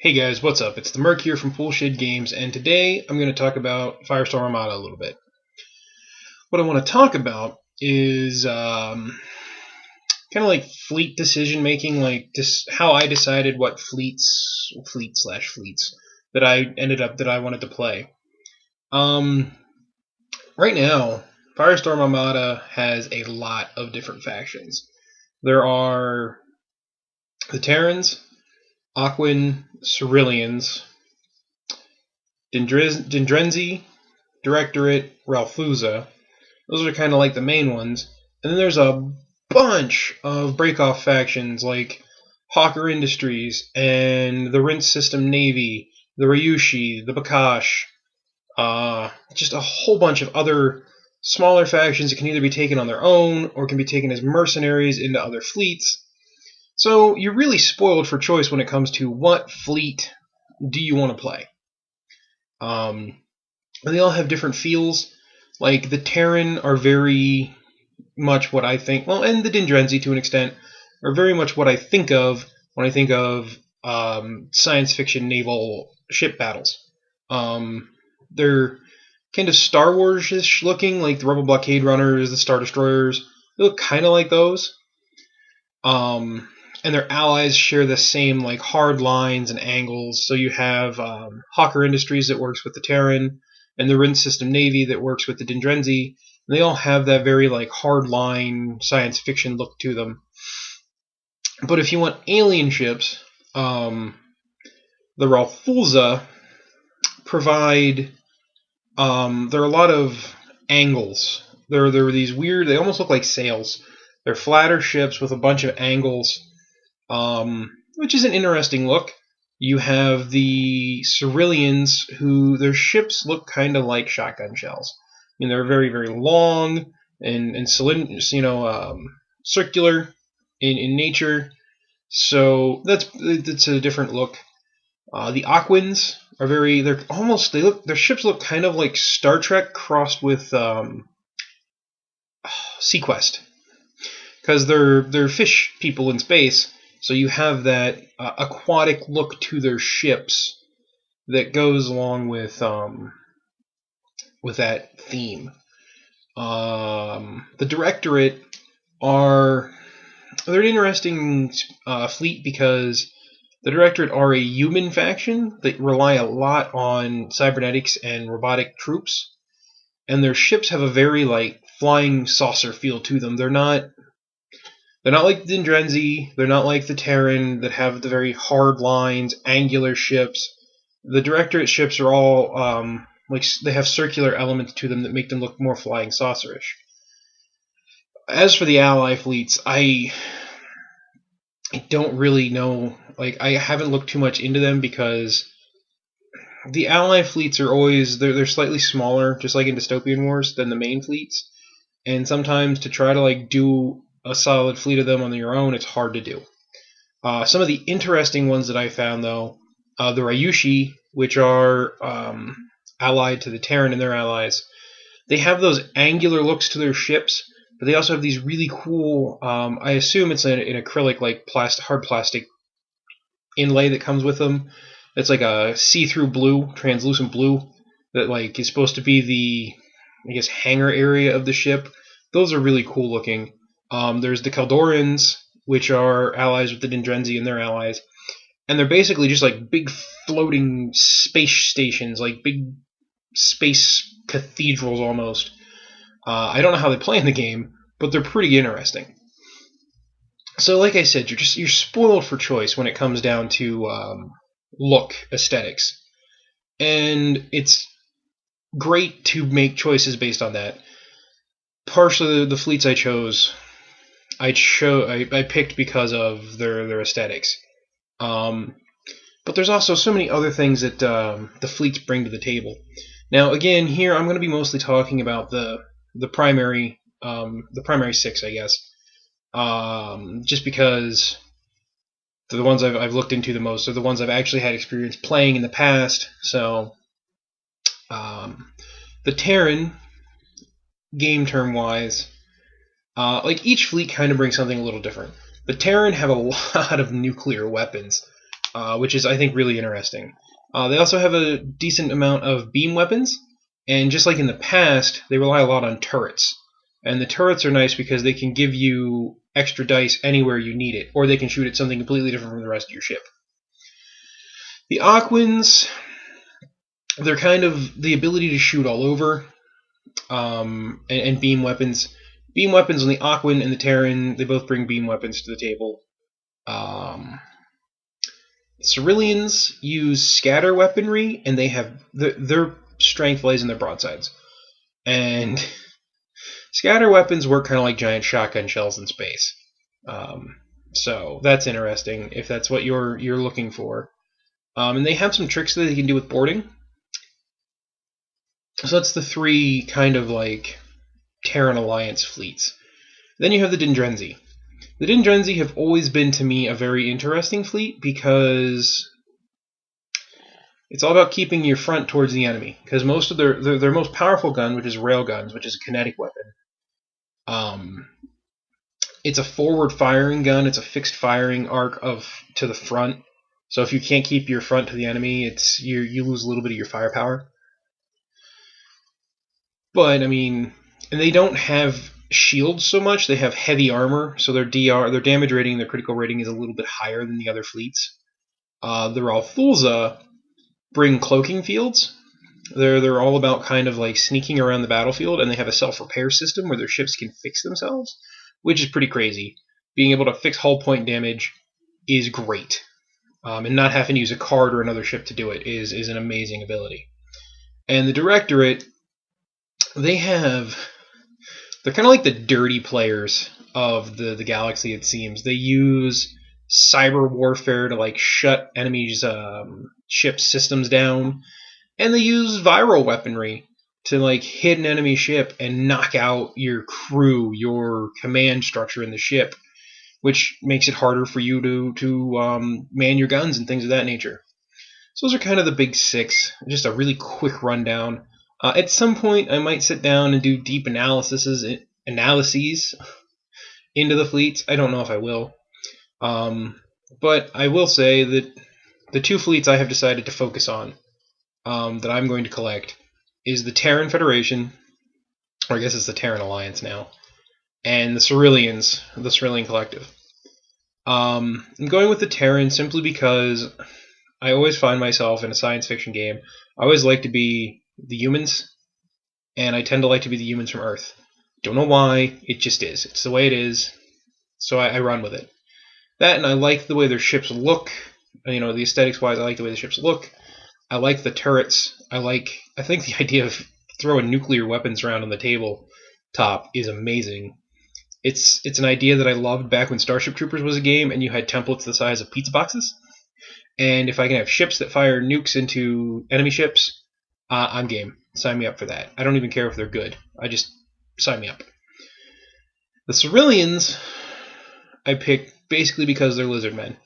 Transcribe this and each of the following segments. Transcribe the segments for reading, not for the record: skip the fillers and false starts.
Hey guys, what's up? It's the Merc here from Poolshed Games, and today I'm going to talk about Firestorm Armada a little bit. What I want to talk about is kind of like fleet decision making, like just how I decided what fleets that I wanted to play. Right now, Firestorm Armada has a lot of different factions. There are the Terrans, Aquans, Sorylians, Dindrenzi, Directorate, Relthoza. Those are kind of like the main ones. And then there's a bunch of break-off factions like Hawker Industries and the Rinse System Navy, the Ryushi, the Bakash, just a whole bunch of other smaller factions that can either be taken on their own or can be taken as mercenaries into other fleets. So you're really spoiled for choice when it comes to what fleet do you want to play. And they all have different feels. Like the Terran are very much what I think, well, and the Dindrenzi to an extent, are very much what I think of when I think of science fiction naval ship battles. They're kind of Star Wars-ish looking, like the Rebel Blockade Runners, the Star Destroyers. They look kind of like those. And their allies share the same like hard lines and angles. So you have Hawker Industries that works with the Terran, and the Rinse System Navy that works with the Dindrenzi. And they all have that very like hard line science fiction look to them. But if you want alien ships, the Relthoza provide. There are a lot of angles. There are these weird. They almost look like sails. They're flatter ships with a bunch of angles. Which is an interesting look. You have the Sorylians, who their ships look kind of like shotgun shells. I mean, they're very, very long and circular in nature. So that's a different look. The Aquans are their ships look kind of like Star Trek crossed with Sequest, because they're fish people in space. So you have that aquatic look to their ships that goes along with that theme. The Directorate they're an interesting fleet because the Directorate are a human faction that rely a lot on cybernetics and robotic troops, and their ships have a very like flying saucer feel to them. They're not like the Dindrenzi, they're not like the Terran that have the very hard lines, angular ships. The Directorate ships are all like they have circular elements to them that make them look more flying saucerish. As for the ally fleets, I don't really know. Like, I haven't looked too much into them because the ally fleets are always they're slightly smaller, just like in Dystopian Wars, than the main fleets. And sometimes to try to like do a solid fleet of them on your own, it's hard to do. Some of the interesting ones that I found, though, the Ryushi, which are allied to the Terran and their allies, they have those angular looks to their ships, but they also have these really cool, I assume it's an acrylic, like hard plastic inlay that comes with them. It's like a see-through blue, translucent blue, that like is supposed to be the, I guess, hangar area of the ship. Those are really cool looking. There's the Kaldorans, which are allies with the Dindrenzi and their allies. And they're basically just like big floating space stations, like big space cathedrals almost. I don't know how they play in the game, but they're pretty interesting. So like I said, you're spoiled for choice when it comes down to look, aesthetics. And it's great to make choices based on that. Partially the fleets I chose I picked because of their aesthetics. But there's also so many other things that the fleets bring to the table. Now, again, here I'm going to be mostly talking about the primary six, I guess, just because they're the ones I've looked into the most. They're the ones I've actually had experience playing in the past. So, the Terran, game term wise, like each fleet kind of brings something a little different. The Terran have a lot of nuclear weapons. which is, I think, really interesting. They also have a decent amount of beam weapons, and just like in the past, they rely a lot on turrets. And the turrets are nice because they can give you extra dice anywhere you need it, or they can shoot at something completely different from the rest of your ship. The Aquans, they're kind of the ability to shoot all over, and beam weapons. Beam weapons on the Aquan and the Terran, they both bring beam weapons to the table. Sorylians use scatter weaponry, and they have their strength lays in their broadsides. And scatter weapons work kind of like giant shotgun shells in space. So that's interesting if that's what you're looking for. And they have some tricks that they can do with boarding. So that's the three kind of like Terran Alliance fleets. Then you have the Dindrenzi. The Dindrenzi have always been to me a very interesting fleet because it's all about keeping your front towards the enemy. Because most of their most powerful gun, which is railguns, which is a kinetic weapon, it's a forward firing gun. It's a fixed firing arc to the front. So if you can't keep your front to the enemy, you lose a little bit of your firepower. But I mean, and they don't have shields so much. They have heavy armor, so their damage rating, their critical rating is a little bit higher than the other fleets. The Relthoza bring cloaking fields. They're all about kind of like sneaking around the battlefield, and they have a self-repair system where their ships can fix themselves, which is pretty crazy. Being able to fix hull point damage is great, and not having to use a card or another ship to do it is an amazing ability. And the Directorate, they're kind of like the dirty players of the galaxy, it seems. They use cyber warfare to like shut enemies' ship systems down, and they use viral weaponry to like hit an enemy ship and knock out your crew, your command structure in the ship, which makes it harder for you to man your guns and things of that nature. So those are kind of the big six. Just a really quick rundown. At some point, I might sit down and do deep analyses into the fleets. I don't know if I will. But I will say that the two fleets I have decided to focus on, that I'm going to collect, is the Terran Federation, or I guess it's the Terran Alliance now, and the Sorylians, the Sorylian Collective. I'm going with the Terran simply because I always find myself in a science fiction game. I always like to be the humans, and I tend to like to be the humans from Earth. Don't know why, it just is. It's the way it is, so I run with it. That, and I like the way their ships look. You know, the aesthetics-wise, I like the way the ships look. I like the turrets. I think the idea of throwing nuclear weapons around on the tabletop is amazing. It's an idea that I loved back when Starship Troopers was a game, and you had templates the size of pizza boxes. And if I can have ships that fire nukes into enemy ships, I'm game. Sign me up for that. I don't even care if they're good. I just sign me up. The Sorylians I picked basically because they're lizard men.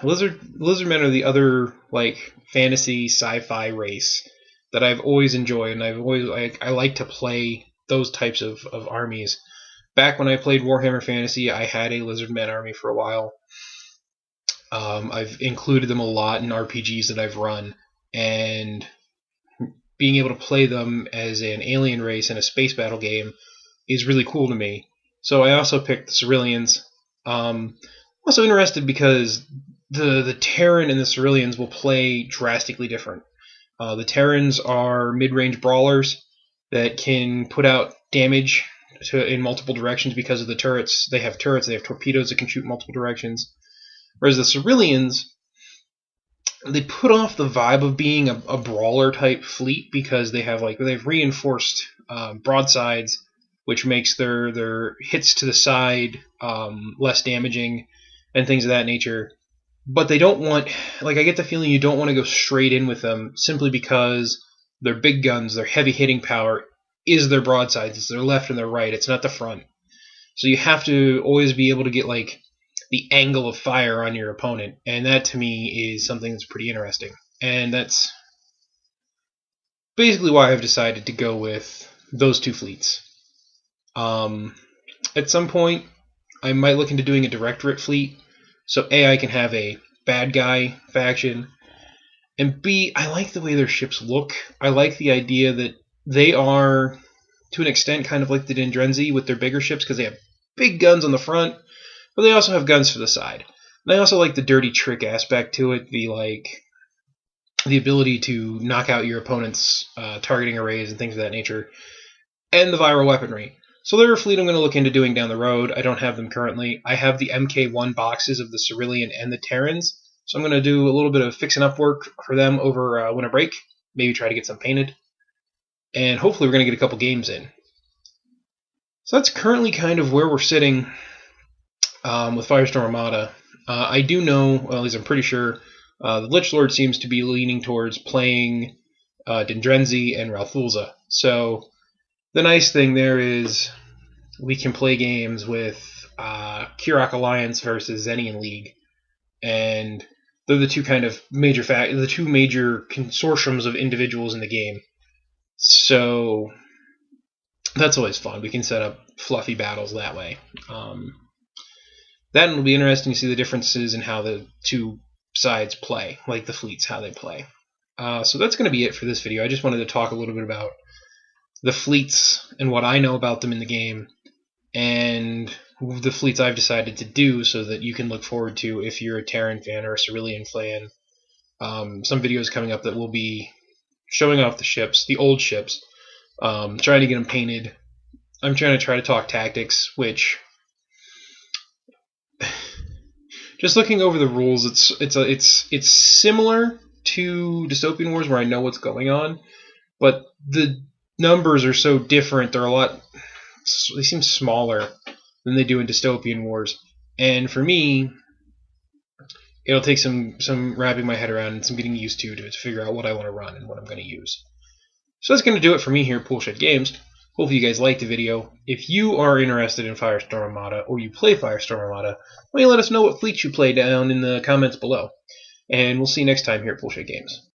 Lizard men are the other like fantasy sci-fi race that I've always enjoyed, and I like to play those types of armies. Back when I played Warhammer Fantasy, I had a lizard men army for a while. I've included them a lot in RPGs that I've run, and being able to play them as an alien race in a space battle game is really cool to me. So I also picked the Sorylians. I'm also interested because the Terran and the Sorylians will play drastically different. The Terrans are mid-range brawlers that can put out damage in multiple directions because of the turrets. They have torpedoes that can shoot in multiple directions. Whereas the Sorylians, they put off the vibe of being a brawler type fleet because they've reinforced broadsides, which makes their hits to the side less damaging and things of that nature. But they don't want, I get the feeling you don't want to go straight in with them simply because their big guns, their heavy hitting power is their broadsides. It's their left and their right. It's not the front. So you have to always be able to get the angle of fire on your opponent, and that to me is something that's pretty interesting. And that's basically why I've decided to go with those two fleets. At some point, I might look into doing a Directorate fleet, so I can have a bad guy faction. And B, I like the way their ships look. I like the idea that they are, to an extent, kind of like the Dindrenzi with their bigger ships because they have big guns on the front, but they also have guns to the side. And I also like the dirty trick aspect to it, the ability to knock out your opponent's targeting arrays and things of that nature, and the viral weaponry. So they're a fleet I'm going to look into doing down the road. I don't have them currently. I have the MK1 boxes of the Sorylian and the Terrans, so I'm going to do a little bit of fixing up work for them over winter break, maybe try to get some painted, and hopefully we're going to get a couple games in. So that's currently kind of where we're sitting with Firestorm Armada. I do know, well, at least I'm pretty sure, the Lich Lord seems to be leaning towards playing Dindrenzi and Relthoza. So the nice thing there is we can play games with Kurok Alliance versus Zenian League, and they're the two kind of major the two major consortiums of individuals in the game. So that's always fun. We can set up fluffy battles that way. That will be interesting to see the differences in how the two sides play, like the fleets, how they play. So that's going to be it for this video. I just wanted to talk a little bit about the fleets and what I know about them in the game, and the fleets I've decided to do so that you can look forward to if you're a Terran fan or a Sorylian fan. Some videos coming up that will be showing off the ships, the old ships, trying to get them painted. I'm trying to talk tactics, which, just looking over the rules, it's similar to Dystopian Wars where I know what's going on, but the numbers are so different. They seem smaller than they do in Dystopian Wars, and for me, it'll take some wrapping my head around and some getting used to figure out what I want to run and what I'm going to use. So that's going to do it for me here at Poolshed Games. Hopefully you guys liked the video. If you are interested in Firestorm Armada, or you play Firestorm Armada, why don't you let us know what fleets you play down in the comments below. And we'll see you next time here at Poolshed Games.